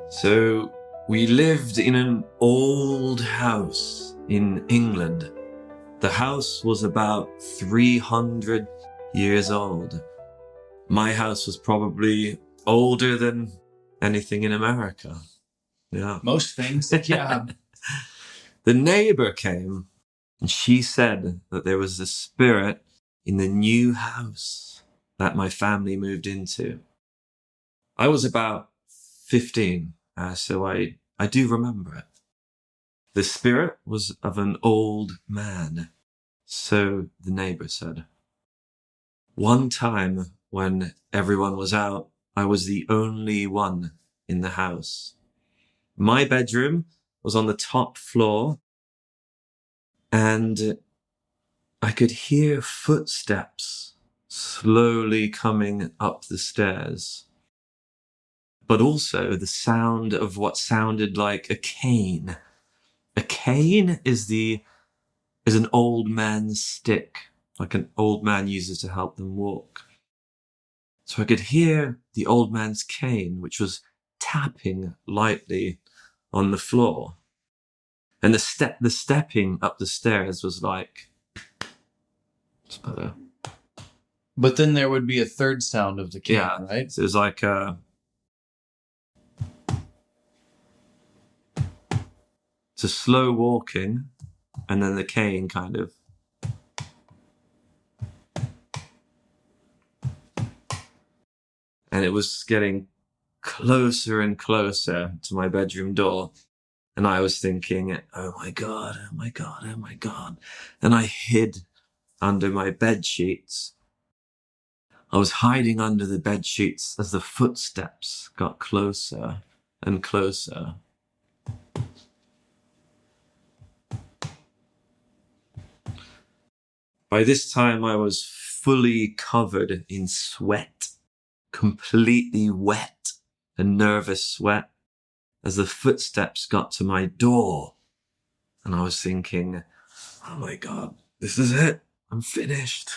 So we lived in an old house in England. The house was about 300 years old. My house was probably older than anything in America. Yeah. Most things, yeah. The neighbor came and she said that there was a spirit in the new house that my family moved into. I was about 15, so I do remember it. The spirit was of an old man, so the neighbor said. One time when everyone was out, I was the only one in the house. My bedroom was on the top floor, and I could hear footsteps slowly coming up the stairs, but also the sound of what sounded like a cane. A cane is an old man's stick, like an old man uses to help them walk. So I could hear the old man's cane, which was tapping lightly on the floor. And the stepping up the stairs was like... But then there would be a third sound of the cane, right? So it was like it's a slow walking, and then the cane kind of... And it was getting closer and closer to my bedroom door. And I was thinking, oh my God, oh my God, oh my God. And I hid under my bed sheets. I was hiding under the bed sheets as the footsteps got closer and closer. By this time, I was fully covered in sweat, completely wet and nervous sweat as the footsteps got to my door. And I was thinking, oh my God, this is it. I'm finished.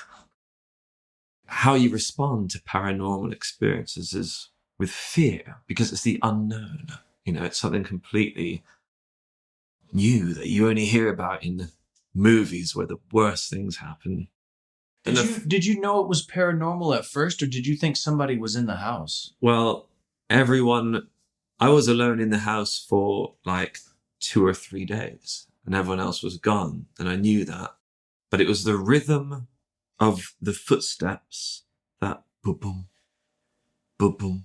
How you respond to paranormal experiences is with fear, because it's the unknown. You know, it's something completely new that you only hear about in movies where the worst things happen. Did you know it was paranormal at first, or did you think somebody was in the house? Well, I was alone in the house for like 2 or 3 days, and everyone else was gone, and I knew that. But it was the rhythm of the footsteps, that boom, boom, boom,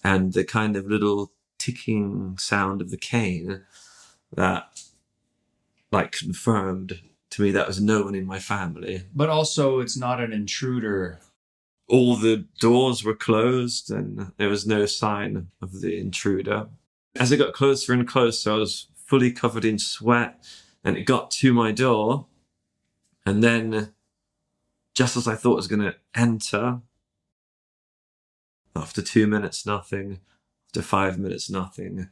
and the kind of little ticking sound of the cane that like confirmed to me that was no one in my family. But also it's not an intruder. All the doors were closed and there was no sign of the intruder. As it got closer and closer, I was fully covered in sweat, and it got to my door. And then, just as I thought I was going to enter, after 2 minutes, nothing. After 5 minutes, nothing.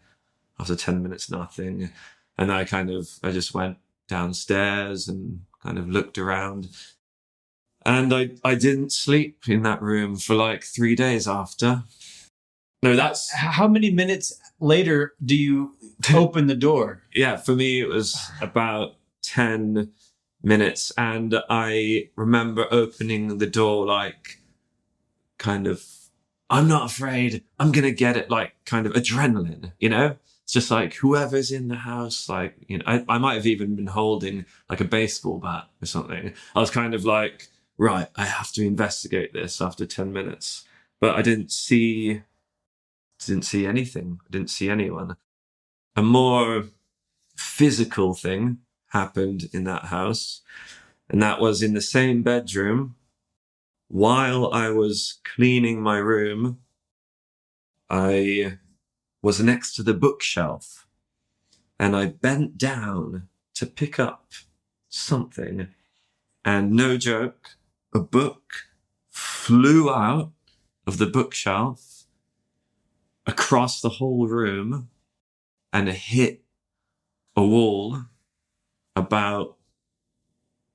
After 10 minutes, nothing. And I just went downstairs and kind of looked around. And I didn't sleep in that room for like 3 days after. No, that's... How many minutes later do you open the door? Yeah, for me, it was about 10 minutes. And I remember opening the door like kind of, I'm not afraid, I'm going to get it, like kind of adrenaline, you know? It's just like whoever's in the house, like, you know, I might have even been holding like a baseball bat or something. I was kind of like, right, I have to investigate this after 10 minutes. But I didn't see anything. I didn't see anyone. A more physical thing happened in that house. And that was in the same bedroom. While I was cleaning my room, I was next to the bookshelf. And I bent down to pick up something. And no joke, a book flew out of the bookshelf across the whole room and hit a wall about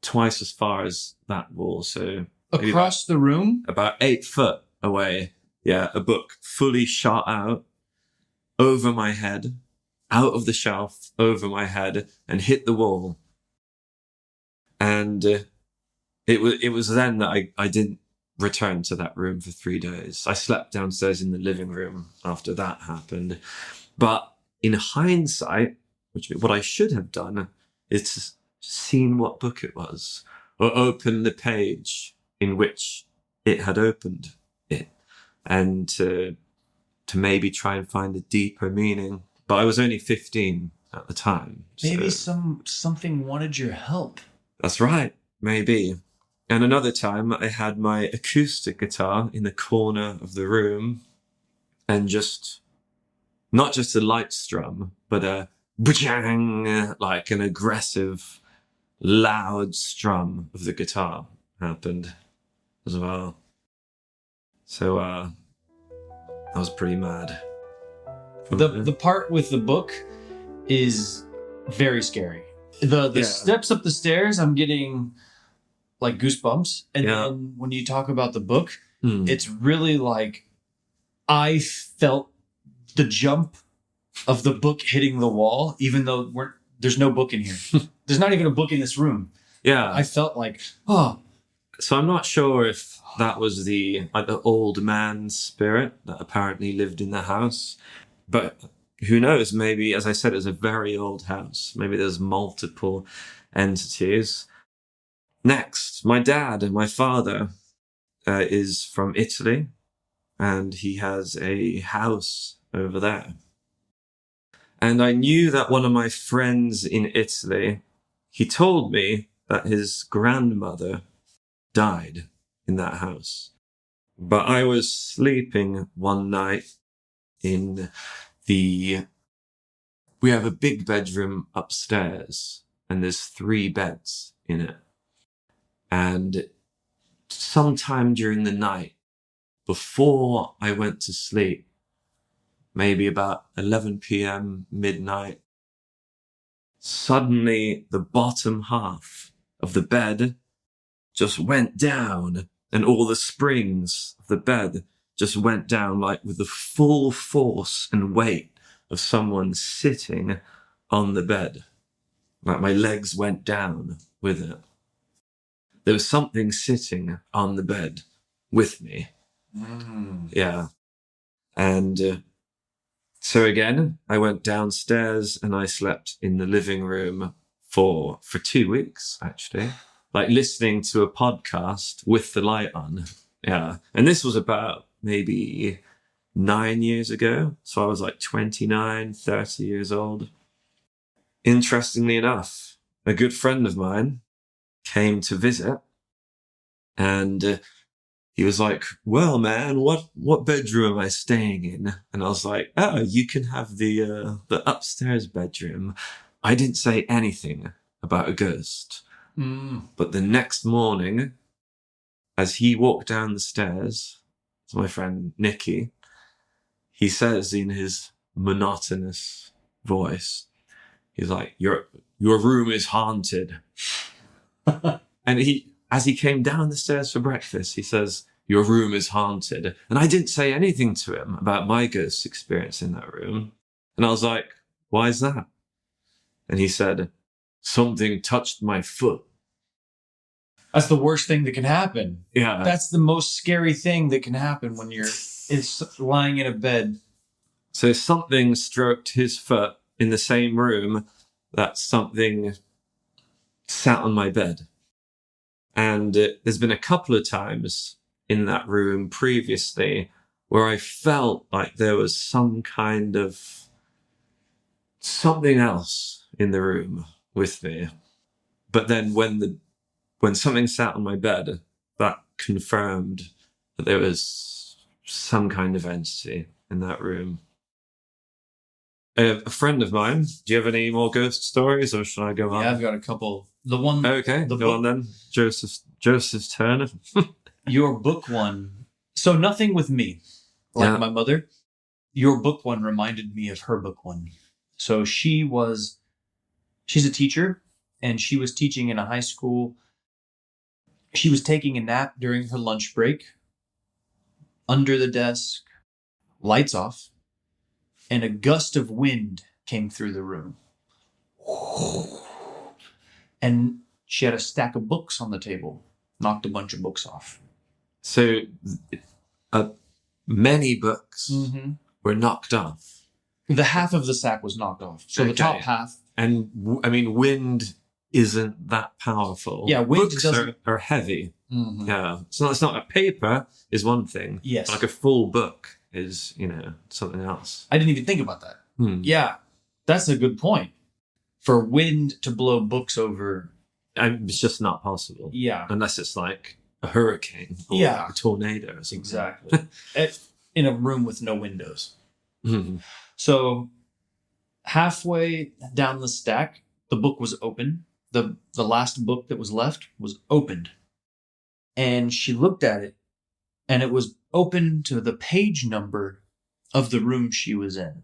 twice as far as that wall. So across the room? About 8 foot away. Yeah, a book fully shot out over my head, out of the shelf, over my head, and hit the wall. And it was then that I didn't return to that room for 3 days. I slept downstairs in the living room after that happened. But in hindsight, what I should have done is seen what book it was, or open the page in which it had opened it, and to maybe try and find a deeper meaning. But I was only 15 at the time. Maybe So something wanted your help. that's right, maybe. And another time I had my acoustic guitar in the corner of the room, and not just a light strum, but a bang, like an aggressive, loud strum of the guitar happened as well. So I was pretty mad. The part with the book is very scary. The steps up the stairs, I'm getting like goosebumps. And then when you talk about the book, it's really like I felt the jump of the book hitting the wall, even though there's no book in here. There's not even a book in this room. Yeah. I felt like, oh. So I'm not sure if that was the old man spirit that apparently lived in the house. But who knows? Maybe, as I said, it's a very old house. Maybe there's multiple entities. Next, my dad and my father is from Italy, and he has a house over there. And I knew that one of my friends in Italy, he told me that his grandmother died in that house. But I was sleeping one night we have a big bedroom upstairs, and there's 3 beds in it. And sometime during the night, before I went to sleep, maybe about 11 p.m., midnight, suddenly the bottom half of the bed just went down, and all the springs of the bed just went down, like with the full force and weight of someone sitting on the bed. Like my legs went down with it. There was something sitting on the bed with me. Yeah. And so again, I went downstairs and I slept in the living room for 2 weeks, actually, like listening to a podcast with the light on. Yeah. And this was about maybe 9 years ago. So I was like 29, 30 years old. Interestingly enough, a good friend of mine came to visit, and he was like, well, man, what bedroom am I staying in? And I was like, oh, you can have the upstairs bedroom. I didn't say anything about a ghost. But the next morning, as he walked down the stairs, to my friend Nicky, he says in his monotonous voice, he's like, your room is haunted. And as he came down the stairs for breakfast, he says, your room is haunted. And I didn't say anything to him about my ghost experience in that room. And I was like, why is that? And he said, something touched my foot. That's the worst thing that can happen. Yeah. That's the most scary thing that can happen when you're lying in a bed. So something stroked his foot in the same room that something sat on my bed. And there's been a couple of times in that room previously where I felt like there was some kind of something else in the room with me. But then when something sat on my bed, that confirmed that there was some kind of entity in that room. A friend of mine, do you have any more ghost stories, or should I go on? Yeah, I've got a couple. The one. Okay, go on then. Joseph's turn. Your book one. So nothing with me, like my mother. Your book one reminded me of her book one. So she's a teacher, and she was teaching in a high school. She was taking a nap during her lunch break, under the desk, lights off. and a gust of wind came through the room. And she had a stack of books on the table, knocked a bunch of books off. So many books were knocked off. The half of the sack was knocked off. So the top half. And I mean, wind isn't that powerful. Yeah, wind books are heavy. Mm-hmm. Yeah. So it's not a paper is one thing. Yes. Like a full book is, something else. I didn't even think about that. Yeah, that's a good point. For wind to blow books over. It's just not possible. Yeah. Unless it's like a hurricane or a tornado or something. Exactly. In a room with no windows. Mm-hmm. So halfway down the stack, the book was open. The last book that was left was opened. And she looked at it, and it was open to the page number of the room she was in.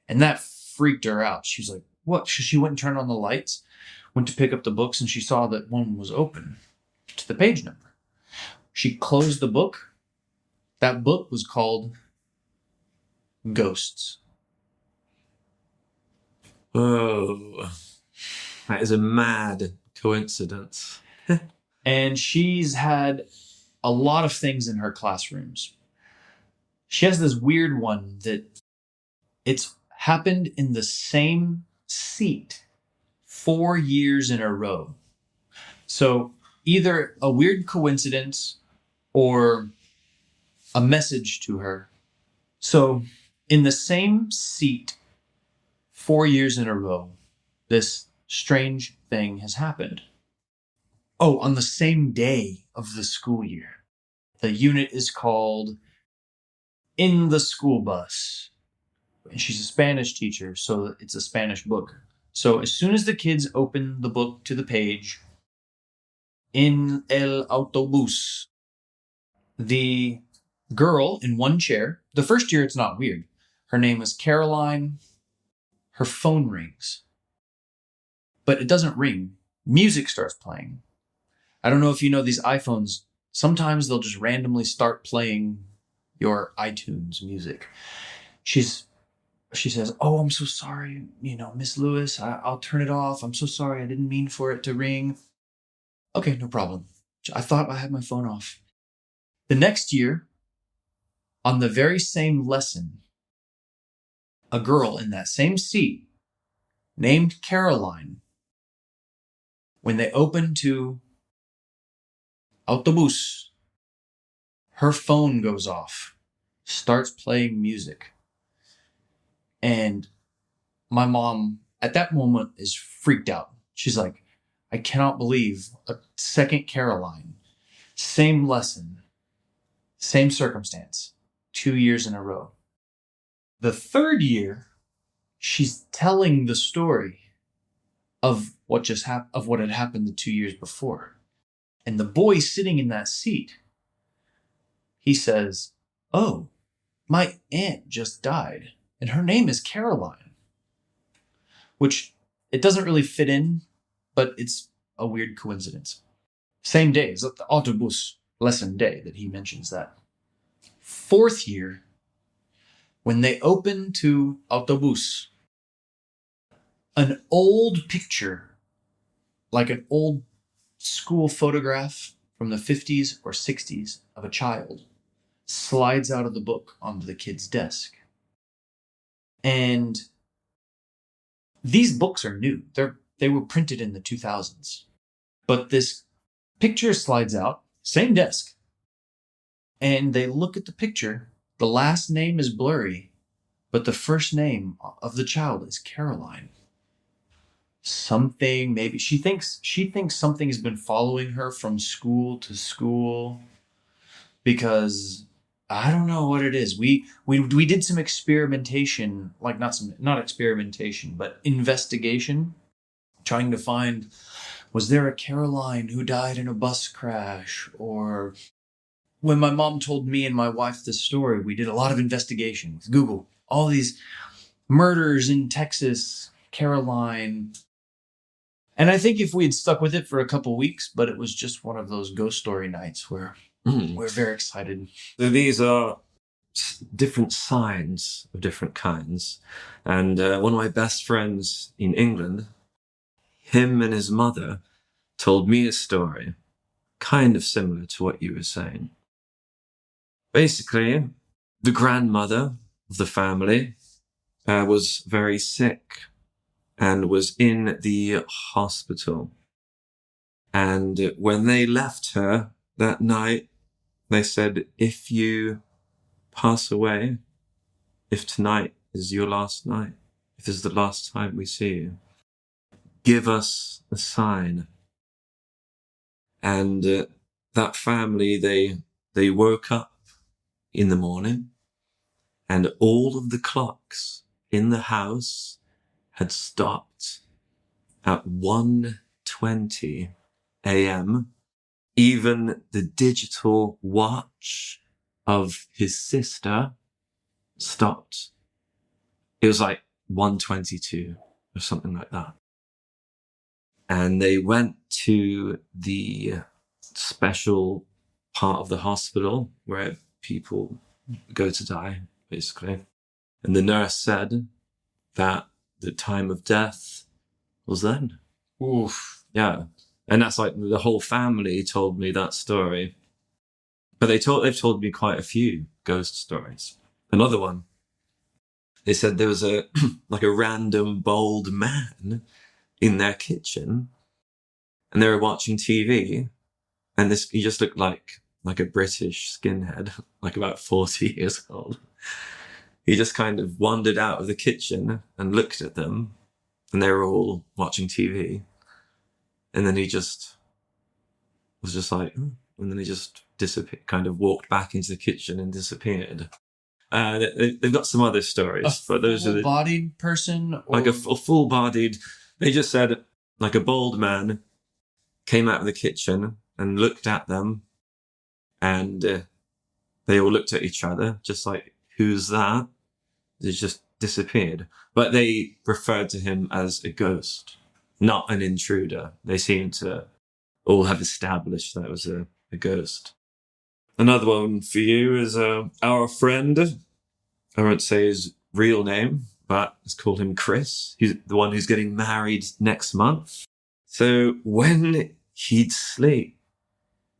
And that freaked her out. She was like, what? She went and turned on the lights, went to pick up the books, and she saw that one was open to the page number. She closed the book. That book was called Ghosts. Oh, that is a mad coincidence. And she's had a lot of things in her classrooms. She has this weird one that it's happened in the same seat 4 years in a row. So either a weird coincidence or a message to her. So in the same seat 4 years in a row, this strange thing has happened. Oh, on the same day of the school year. The unit is called In the School Bus. And she's a Spanish teacher, so it's a Spanish book. So as soon as the kids open the book to the page, In el autobús, the girl in one chair, the first year it's not weird. Her name is Caroline. Her phone rings. But it doesn't ring. Music starts playing. I don't know if you know these iPhones. Sometimes they'll just randomly start playing your iTunes music. She says, oh, I'm so sorry, Miss Lewis, I'll turn it off. I'm so sorry. I didn't mean for it to ring. Okay, no problem. I thought I had my phone off. The next year, on the very same lesson, a girl in that same seat named Caroline, when they open to autobús, her phone goes off, starts playing music. And my mom, at that moment, is freaked out. She's like, I cannot believe a second Caroline, same lesson, same circumstance, 2 years in a row. The third year, she's telling the story of what had happened the 2 years before. And the boy sitting in that seat, he says, oh, my aunt just died, and her name is Caroline. Which, it doesn't really fit in, but it's a weird coincidence. Same day, it's the autobus lesson day that he mentions that. Fourth year, when they open to autobus, an old picture, like an old school photograph from the 50s or 60s of a child, slides out of the book onto the kid's desk. And these books are new. They were printed in the 2000s. But this picture slides out, same desk. And they look at the picture. The last name is blurry, but the first name of the child is Caroline. Something, maybe she thinks something has been following her from school to school, because I don't know what it is. We did some experimentation, like not experimentation, but investigation, trying to find, was there a Caroline who died in a bus crash? Or when my mom told me and my wife this story, we did a lot of investigation with Google, all these murders in Texas, Caroline. And I think if we had stuck with it for a couple weeks, but it was just one of those ghost story nights where we're very excited. So these are different signs of different kinds. And one of my best friends in England, him and his mother told me a story kind of similar to what you were saying. Basically, the grandmother of the family was very sick and was in the hospital. And when they left her that night, they said, if you pass away, if tonight is your last night, if this is the last time we see you, give us a sign. And that family, they woke up in the morning and all of the clocks in the house had stopped at 1:20 a.m. Even the digital watch of his sister stopped. It was like 1:22 or something like that. And they went to the special part of the hospital where people go to die, basically. And the nurse said that the time of death was then. Oof. Yeah. And that's like the whole family told me that story. But they've told me quite a few ghost stories. Another one, they said there was a like a random bald man in their kitchen and they were watching TV and he just looked like a British skinhead, like about 40 years old. He just kind of wandered out of the kitchen and looked at them and they were all watching TV. And then he just was just like, and then he just disappeared, kind of walked back into the kitchen and disappeared. They've got some other stories, but those are full-bodied person, or like a full-bodied. They just said like a bald man came out of the kitchen and looked at them, and they all looked at each other, just like, "Who's that?" They just disappeared. But they referred to him as a ghost, not an intruder. They seemed to all have established that it was a ghost. Another one for you is our friend. I won't say his real name, but let's call him Chris. He's the one who's getting married next month. So when he'd sleep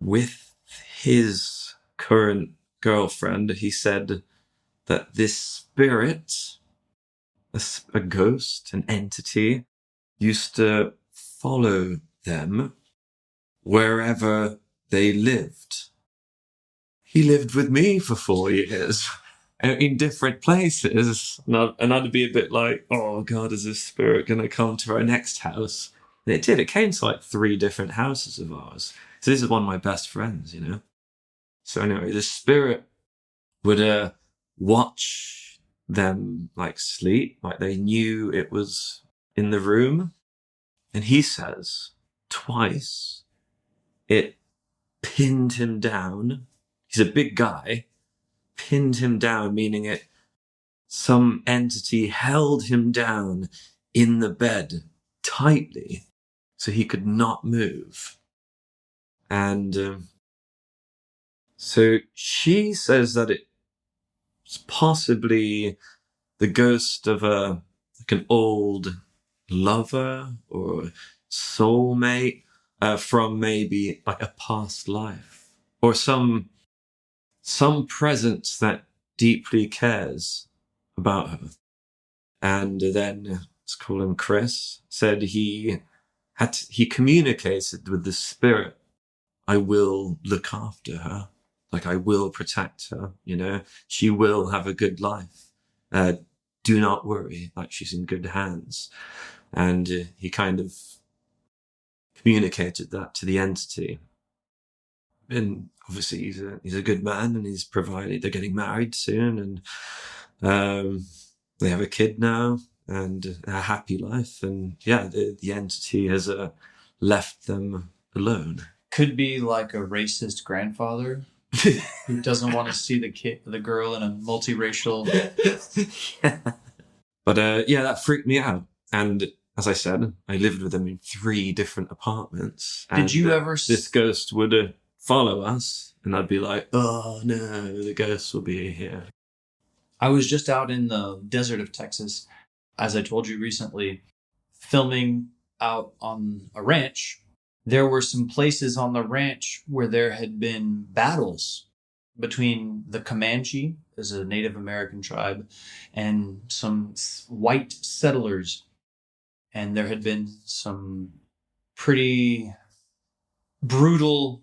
with his current girlfriend, he said that this spirit, a ghost, an entity, used to follow them wherever they lived. He lived with me for 4 years in different places. And I'd be a bit like, oh God, is this spirit going to come to our next house? And it did. It came to like 3 different houses of ours. So this is one of my best friends, you know? So anyway, the spirit would watch them like sleep, like they knew it was in the room. And he says twice it pinned him down. He's a big guy. Pinned him down, meaning some entity held him down in the bed tightly so he could not move. And so she says that it's possibly the ghost of an old lover or soulmate from maybe like a past life, or some presence that deeply cares about her. And then, let's call him Chris, said he communicated with the spirit, I will look after her, like I will protect her, you know, she will have a good life. Do not worry, like she's in good hands. And he kind of communicated that to the entity. And obviously he's a good man, and he's provided. They're getting married soon, and they have a kid now, and a happy life. And yeah, the entity has left them alone. Could be like a racist grandfather who doesn't want to see the girl in a multiracial. Yeah. But yeah, that freaked me out. And as I said, I lived with them in 3 different apartments. Did you ever? This ghost would follow us, and I'd be like, oh no, the ghost will be here. I was just out in the desert of Texas, as I told you recently, filming out on a ranch. There were some places on the ranch where there had been battles between the Comanche, as a Native American tribe, and some white settlers. And there had been some pretty brutal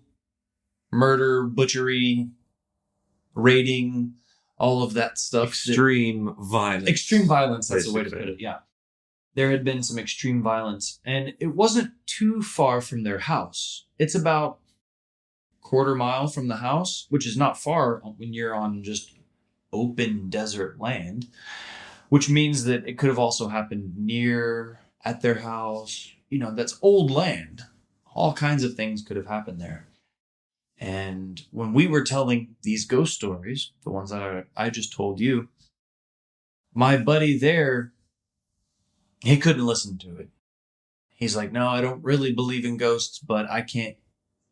murder, butchery, raiding, all of that stuff. Extreme violence. Extreme violence, that's the way to put it, yeah. There had been some extreme violence, and it wasn't too far from their house. It's about a quarter mile from the house, which is not far when you're on just open desert land, which means that it could have also happened near at their house. You know, that's old land. All kinds of things could have happened there. And when we were telling these ghost stories, the ones that I just told you, my buddy there, he couldn't listen to it. He's like, no, I don't really believe in ghosts, but I can't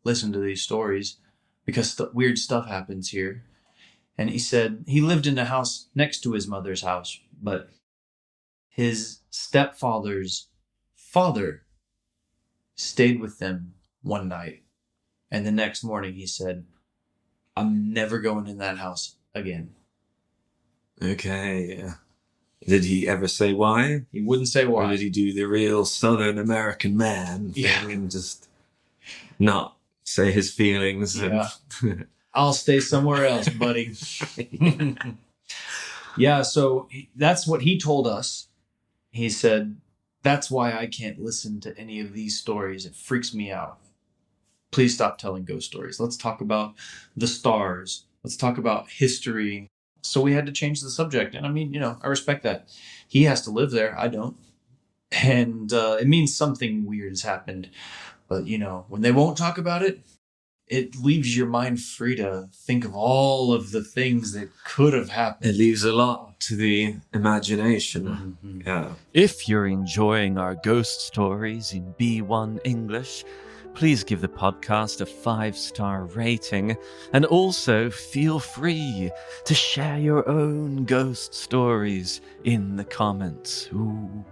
listen to these stories because weird stuff happens here. And he said he lived in a house next to his mother's house, but his stepfather's father stayed with them one night. And the next morning he said, I'm never going in that house again. Okay. Did he ever say why? He wouldn't say why. Or did he do the real Southern American man thing and just not say his feelings? Yeah. I'll stay somewhere else, buddy. Yeah, so that's what he told us. He said, that's why I can't listen to any of these stories. It freaks me out. Please stop telling ghost stories. Let's talk about the stars. Let's talk about history. So we had to change the subject. And I mean, you know, I respect that. He has to live there. I don't. And it means something weird has happened. But, you know, when they won't talk about it, it leaves your mind free to think of all of the things that could have happened. It leaves a lot to the imagination. Mm-hmm. Yeah. If you're enjoying our ghost stories in B1 English, please give the podcast a 5-star rating, and also feel free to share your own ghost stories in the comments. Ooh.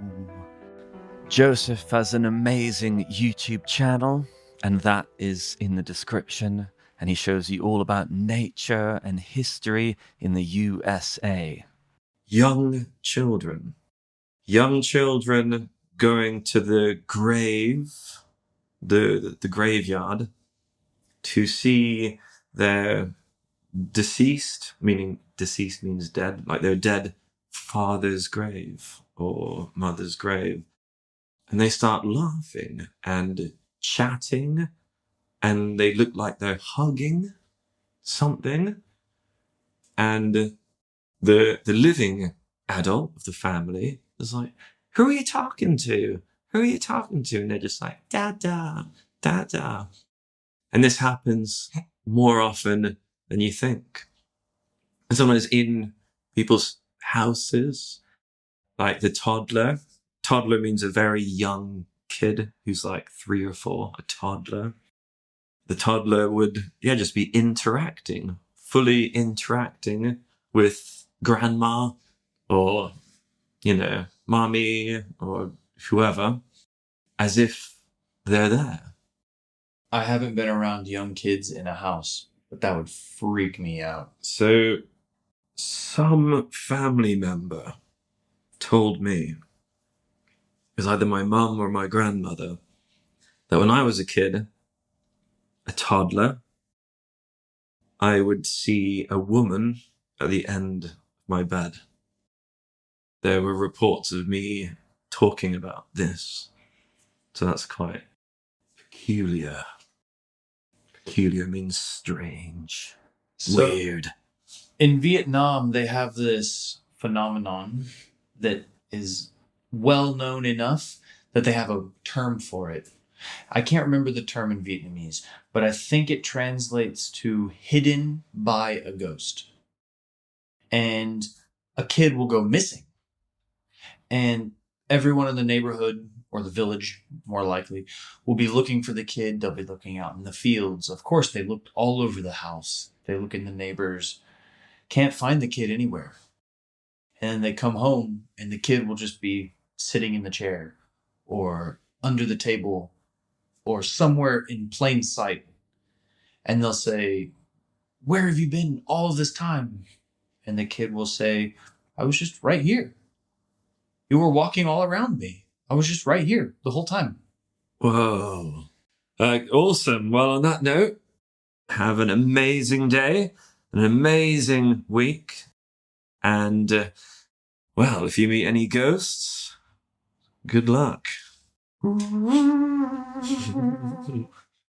Joseph has an amazing YouTube channel, and that is in the description, and he shows you all about nature and history in the USA. Young children. Young children going to the grave, the graveyard, to see their deceased, meaning deceased means dead, like their dead father's grave or mother's grave. And they start laughing and chatting, and they look like they're hugging something. And the living adult of the family is like, who are you talking to? Who are you talking to? And they're just like, Dada, Dada. And this happens more often than you think. And sometimes in people's houses, like the toddler. Toddler means a very young kid who's like 3 or 4, a toddler. The toddler would, just be fully interacting with grandma or, mommy or whoever, as if they're there. I haven't been around young kids in a house, but that would freak me out. So some family member told me, it was either my mum or my grandmother, that when I was a kid, a toddler, I would see a woman at the end of my bed. There were reports of me talking about this. So that's quite peculiar. Peculiar means strange, weird. In Vietnam, they have this phenomenon that is well known enough that they have a term for it. I can't remember the term in Vietnamese, but I think it translates to hidden by a ghost. And a kid will go missing. And everyone in the neighborhood, or the village, more likely, will be looking for the kid. They'll be looking out in the fields. Of course, they looked all over the house. They look in the neighbors. Can't find the kid anywhere. And then they come home and the kid will just be sitting in the chair or under the table or somewhere in plain sight. And they'll say, "Where have you been all of this time?" And the kid will say, "I was just right here. You were walking all around me. I was just right here the whole time." Whoa. Awesome. Well, on that note, have an amazing day, an amazing week. And, well, if you meet any ghosts, good luck.